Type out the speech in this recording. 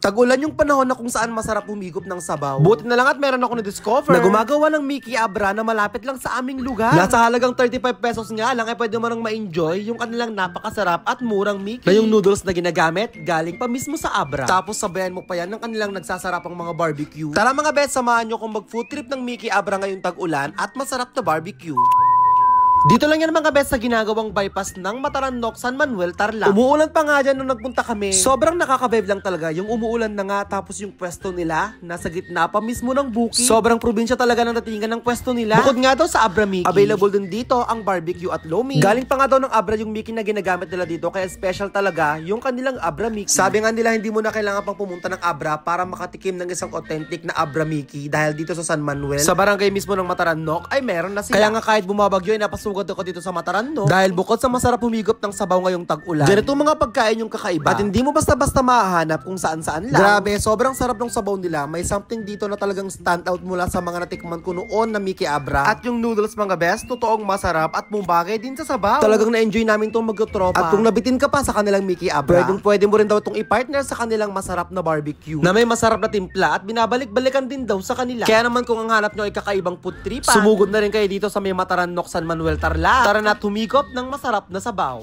Tag-ulan yung panahon na kung saan masarap humigop ng sabaw. Buti na lang at meron ako na-discover na gumagawa ng Mickey Abra na malapit lang sa aming lugar. Nasa halagang 35 pesos nga lang ay pwede mo nang ma-enjoy yung kanilang napakasarap at murang Mickey. Na yung noodles na ginagamit, galing pa mismo sa Abra. Tapos sabayan mo pa yan ng kanilang nagsasarapang mga barbecue. Tara mga best, samahan nyo kung mag-food trip ng Mickey Abra ngayong tag-ulan at masarap na barbecue. Dito lang yan mga best sa ginagawang bypass ng Matarannoc, San Manuel, Tarlac. Umuulan pa nga dyan nung nagpunta kami. Sobrang nakaka-vibe lang talaga. Yung umuulan na nga tapos yung pwesto nila nasa gitna pa mismo ng bukid. Sobrang probinsya talaga ng datingan ng pwesto nila. Bukod nga daw sa Abra Mickey, available din dito ang barbecue at lomi. Galing pa nga daw ng Abra yung Mickey na ginagamit nila dito kaya special talaga yung kanilang Abra Mickey. Sabi nga nila hindi mo na kailangan pang pumunta ng Abra para makatikim ng isang authentic na Abra Mickey dahil dito sa San Manuel, sa barangay mismo ng Matarannoc ay meron na sila. Kaya nga kahit bumabagyo ay napasugod ako dito sa Matarannoc dahil bukod sa masarap humigop ng sabaw ngayong tag-ulan, ganito mga pagkain yung kakaiba at hindi mo basta-basta mahahanap kung saan-saan lang. Grabe, sobrang sarap ng sabaw nila. May something dito na talagang stand out mula sa mga natikman ko noon na Mickey Abra. At yung noodles mga best, totoong masarap at bumagay din sa sabaw. Talagang na-enjoy namin itong magtropa. At kung nabitin ka pa sa kanilang Mickey Abra, pwede mo rin daw itong i-partner sa kanilang masarap na barbecue na may masarap na timpla at binabalik-balikan din daw sa kanila. Kaya naman kung ang hanap nyo ay kakaibang food tripan, sumugod na rin kayo dito sa may Matarannoc, San Manuel, Tarlac. Tara na humigop ng masarap na sabaw.